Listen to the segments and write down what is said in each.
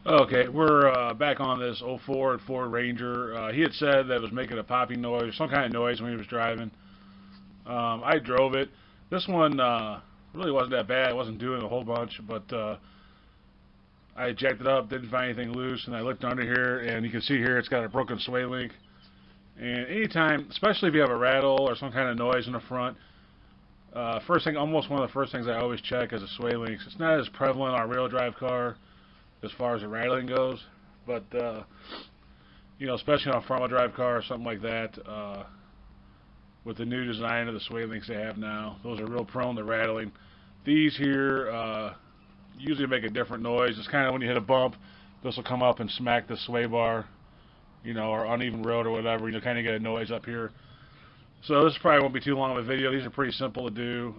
Okay, we're back on this '04 Ford Ranger. He had said that it was making a popping noise, some kind of noise when he was driving. I drove it. This one really wasn't that bad. It wasn't doing a whole bunch, but I jacked it up, didn't find anything loose, and I looked under here, and you can see here it's got a broken sway link. And anytime, especially if you have a rattle or some kind of noise in the front, first thing, almost one of the first things I always check is the sway links. It's not as prevalent on a real drive car as far as the rattling goes, but especially on a front-wheel drive car or something like that, with the new design of the sway links they have now, those are real prone to rattling. These here usually make a different noise. It's kind of when you hit a bump, this will come up and smack the sway bar, or uneven road or whatever. You'll kind of get a noise up here. So this probably won't be too long of a video. These are pretty simple to do.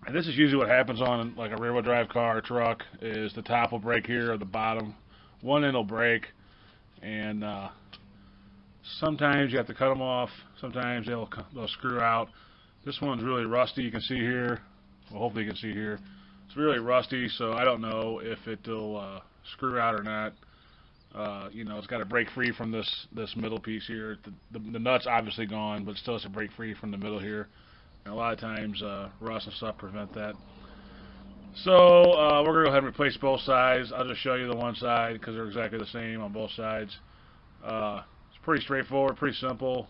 And this is usually what happens on like a rear-wheel drive car or truck, is the top will break here or the bottom. One end will break, and sometimes you have to cut them off. Sometimes they'll screw out. This one's really rusty. You can see here. Well, hopefully you can see here. It's really rusty, so I don't know if it'll screw out or not. It's got to break free from this middle piece here. The nut's obviously gone, but it still has to break free from the middle here. And a lot of times rust and stuff prevent that. So we're going to go ahead and replace both sides. I'll just show you the one side because they're exactly the same on both sides. It's pretty straightforward, pretty simple.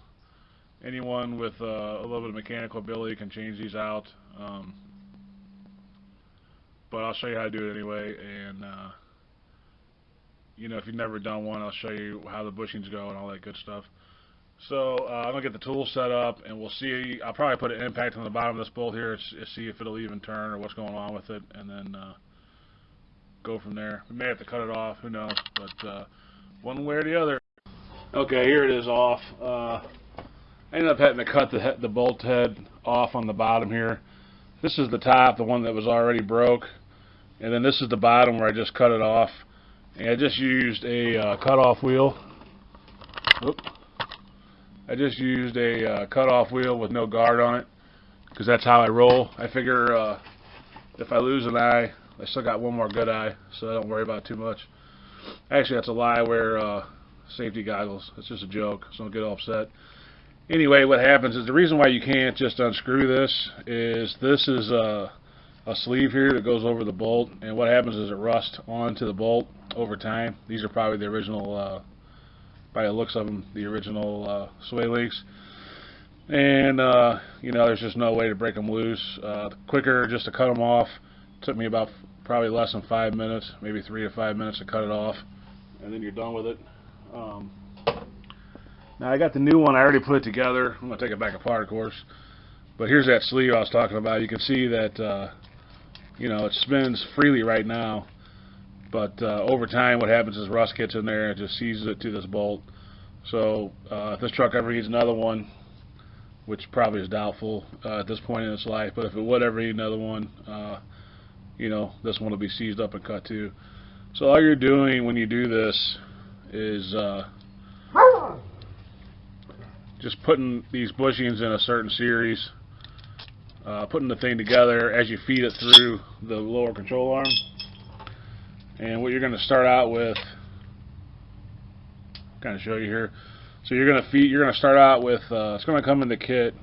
Anyone with a little bit of mechanical ability can change these out. But I'll show you how to do it anyway. And if you've never done one, I'll show you how the bushings go and all that good stuff. So I'm going to get the tool set up, and we'll see. I'll probably put an impact on the bottom of this bolt here to see if it'll even turn or what's going on with it, and then go from there. We may have to cut it off, who knows, but one way or the other. Okay, here it is off. I ended up having to cut the bolt head off on the bottom here. This is the top, the one that was already broke, and then this is the bottom where I just cut it off. And I just used a cut-off wheel. Oops. I just used a cut-off wheel with no guard on it, because that's how I roll. I figure if I lose an eye, I still got one more good eye, so I don't worry about it too much. Actually, that's a lie. I wear safety goggles. It's just a joke, so don't get all upset. Anyway, what happens is the reason why you can't just unscrew this is a sleeve here that goes over the bolt, and what happens is it rusts onto the bolt over time. These are probably the original, by the looks of them, the original sway links. And there's just no way to break them loose. Quicker just to cut them off. It took me about probably less than 5 minutes, maybe 3 to 5 minutes to cut it off, and then you're done with it. Now I got the new one. I already put it together. I'm gonna take it back apart, of course. But here's that sleeve I was talking about. You can see that it spins freely right now, but over time what happens is rust gets in there and it just seizes it to this bolt. So if this truck ever needs another one, which probably is doubtful at this point in its life, but if it would ever need another one, this one will be seized up and cut too. So all you're doing when you do this is just putting these bushings in a certain series, putting the thing together as you feed it through the lower control arm. And what you're going to start out with, kind of show you here. So you're going to start out with, it's going to come in the kit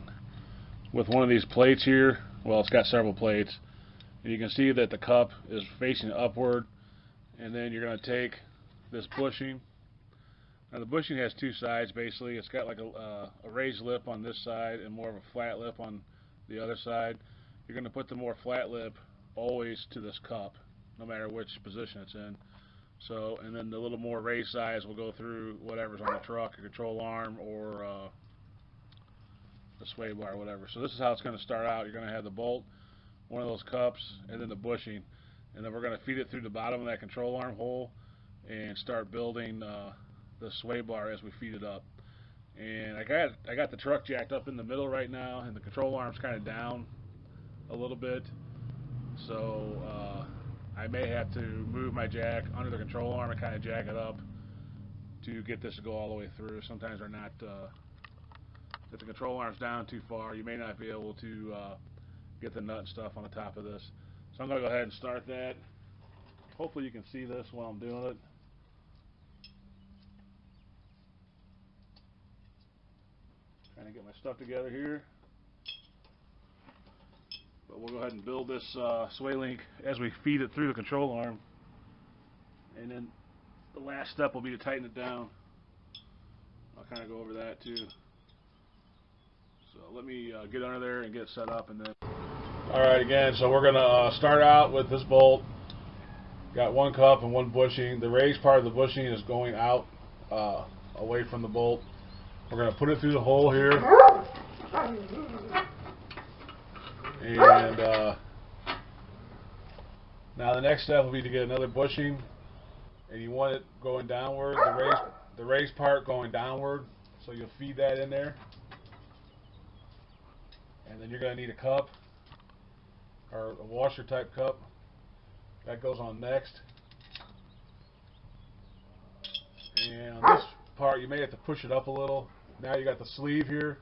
with one of these plates here. Well, it's got several plates. And you can see that the cup is facing upward. And then you're going to take this bushing. Now the bushing has two sides basically. It's got like a raised lip on this side and more of a flat lip on the other side. You're going to put the more flat lip always to this cup, no matter which position it's in. So, and then the little more raised sides will go through whatever's on the truck, a control arm or the sway bar or whatever. So this is how it's going to start out. You're going to have the bolt, one of those cups, and then the bushing. And then we're going to feed it through the bottom of that control arm hole and start building the sway bar as we feed it up. And I got the truck jacked up in the middle right now, and the control arm's kind of down a little bit. So I may have to move my jack under the control arm and kind of jack it up to get this to go all the way through. Sometimes they're not, if the control arm's down too far, you may not be able to get the nut and stuff on the top of this. So I'm going to go ahead and start that. Hopefully you can see this while I'm doing it. Trying to get my stuff together here. But we'll go ahead and build this sway link as we feed it through the control arm. And then the last step will be to tighten it down. I'll kind of go over that too. So let me get under there and get it set up, and then. Alright, again, so we're going to start out with this bolt. Got one cup and one bushing. The raised part of the bushing is going out away from the bolt. We're going to put it through the hole here. And now the next step will be to get another bushing. And you want it going downward, the raised part going downward. So you'll feed that in there. And then you're going to need a cup, or a washer type cup. That goes on next. And on this part, you may have to push it up a little. Now you got the sleeve here.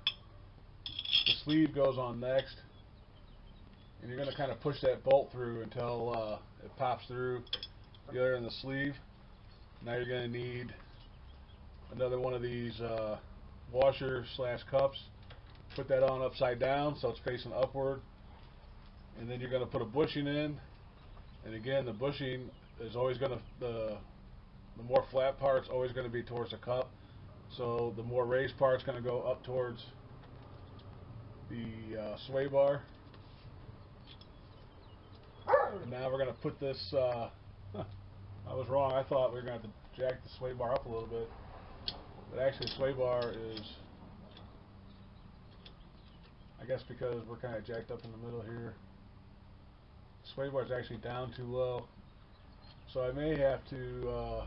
The sleeve goes on next. And you're going to kind of push that bolt through until it pops through the other in the sleeve. Now you're going to need another one of these washer slash cups. Put that on upside down so it's facing upward. And then you're going to put a bushing in. And again, the bushing is always going to, the more flat part's always going to be towards the cup. So the more raised part's going to go up towards the sway bar. And now we're going to put this, I was wrong, I thought we were going to have to jack the sway bar up a little bit. But actually the sway bar is, I guess because we're kind of jacked up in the middle here, the sway bar is actually down too low. So I may have to,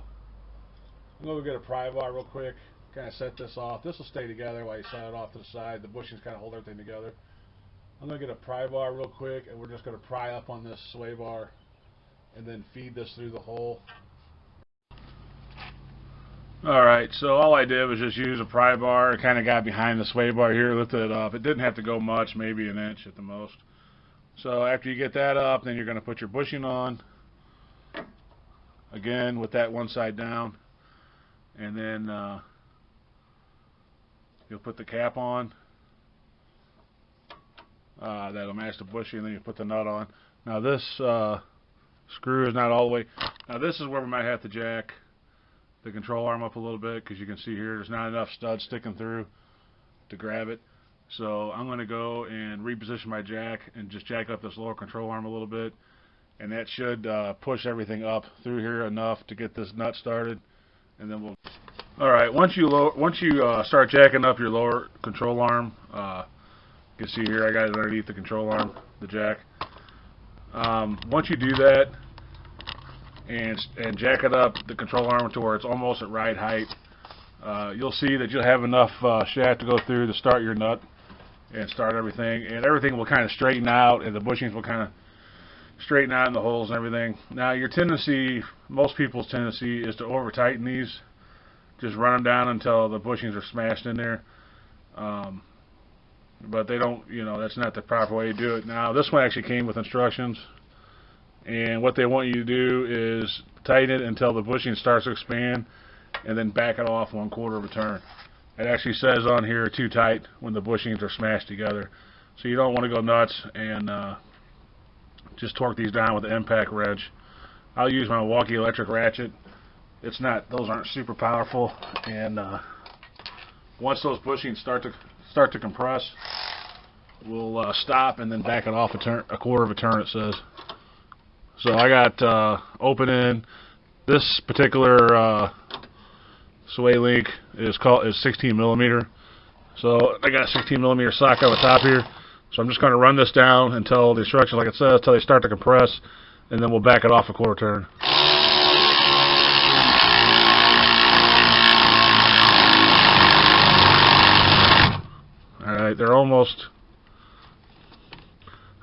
I'm going to get a pry bar real quick, kind of set this off. This will stay together while you set it off to the side. The bushings kind of hold everything together. I'm going to get a pry bar real quick, and we're just going to pry up on this sway bar and then feed this through the hole. Alright, so all I did was just use a pry bar. Kind of got behind the sway bar here, lifted it up. It didn't have to go much, maybe an inch at the most. So after you get that up, then you're going to put your bushing on. Again, with that one side down. And then you'll put the cap on. That'll match the bushing, and then you put the nut on. Now this screw is not all the way. Now this is where we might have to jack the control arm up a little bit, because you can see here there's not enough stud sticking through to grab it. So I'm going to go and reposition my jack and just jack up this lower control arm a little bit, and that should push everything up through here enough to get this nut started. And then we'll. All right, once you start jacking up your lower control arm, you can see here I got it underneath the control arm, the jack. Once you do that and jack it up the control arm to where it's almost at ride height, you'll see that you'll have enough shaft to go through to start your nut and start everything, and everything will kind of straighten out, and the bushings will kind of straighten out in the holes and everything. Now your tendency, most people's tendency, is to over tighten these, just run them down until the bushings are smashed in there. But they don't, that's not the proper way to do it. Now this one actually came with instructions, and what they want you to do is tighten it until the bushing starts to expand, and then back it off 1/4 of a turn. It actually says on here too tight when the bushings are smashed together, so you don't want to go nuts and just torque these down with the impact wrench. I'll use my Milwaukee electric ratchet. Those aren't super powerful, and once those bushings start to compress, we'll stop and then back it off 1/4 of a turn, it says. So I got opening. This particular sway link is 16 millimeter. So I got a 16 millimeter socket on the top here. So I'm just going to run this down until the instructions, like it says, until they start to compress, and then we'll back it off 1/4 turn. Alright, they're almost,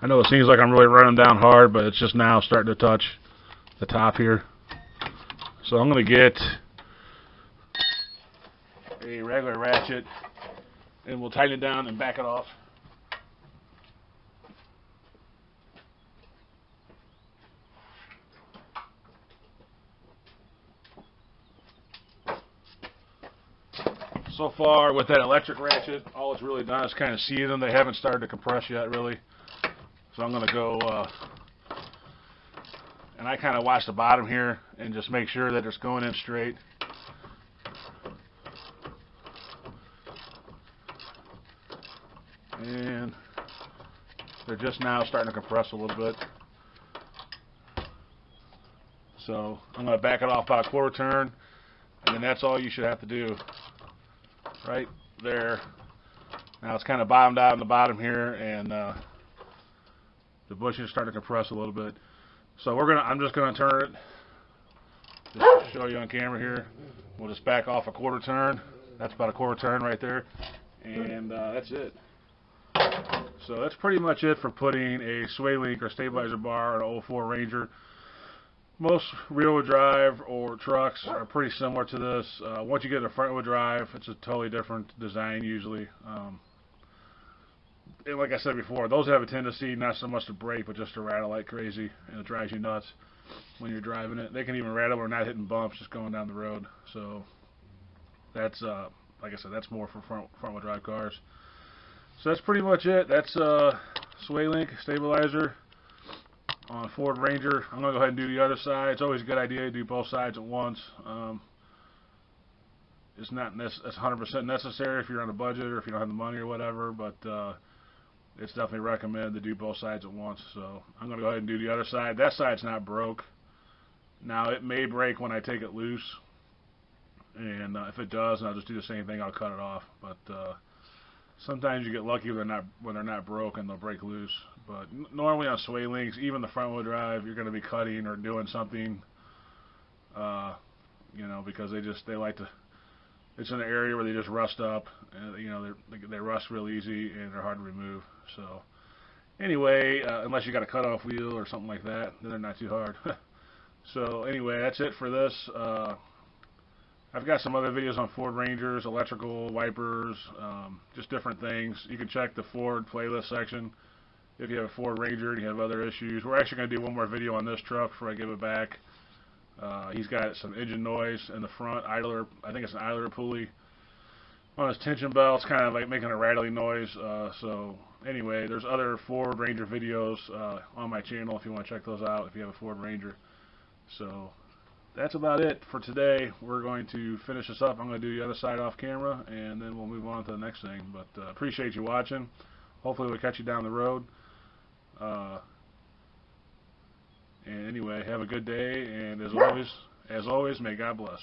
I know it seems like I'm really running down hard, but it's just now starting to touch the top here. So I'm going to get a regular ratchet, and we'll tighten it down and back it off. So far with that electric ratchet, all it's really done is kind of seat them. They haven't started to compress yet, really. So I'm going to go, and I kind of watch the bottom here and just make sure that it's going in straight. And they're just now starting to compress a little bit. So I'm going to back it off about a quarter turn, and then that's all you should have to do. Right there. Now it's kind of bottomed out in the bottom here, and the bushing is starting to compress a little bit. So I'm just gonna turn it, just to show you on camera here. We'll just back off a quarter turn. That's about a quarter turn right there, and that's it. So that's pretty much it for putting a sway link or stabilizer bar on an 04 Ranger. Most rear-wheel drive or trucks are pretty similar to this. Once you get a front-wheel drive, it's a totally different design usually. And like I said before, those have a tendency not so much to brake, but just to rattle like crazy, and it drives you nuts when you're driving it. They can even rattle or not hitting bumps, just going down the road. So that's, like I said, that's more for front-wheel drive cars. So that's pretty much it. That's sway link stabilizer on Ford Ranger. I'm going to go ahead and do the other side. It's always a good idea to do both sides at once. It's not it's 100% necessary if you're on a budget or if you don't have the money or whatever, but it's definitely recommended to do both sides at once. So I'm going to go ahead and do the other side. That side's not broke. Now it may break when I take it loose, and if it does, I'll just do the same thing. I'll cut it off. But sometimes you get lucky when they're not broke and they'll break loose. But normally on sway links, even the front wheel drive, you're going to be cutting or doing something, you know, because they like to. It's in an area where they just rust up, and you know they rust real easy and they're hard to remove. So anyway, unless you got a cutoff wheel or something like that, then they're not too hard. So anyway, that's it for this. I've got some other videos on Ford Rangers, electrical, wipers, just different things. You can check the Ford playlist section if you have a Ford Ranger and you have other issues. We're actually going to do one more video on this truck before I give it back. He's got some engine noise in the front idler. I think it's an idler pulley on his tension belt. It's kind of like making a rattling noise. So anyway, there's other Ford Ranger videos on my channel if you want to check those out if you have a Ford Ranger. So that's about it for today. We're going to finish this up. I'm going to do the other side off camera, and then we'll move on to the next thing. But appreciate you watching. Hopefully we'll catch you down the road. And anyway, have a good day, and as always, may God bless.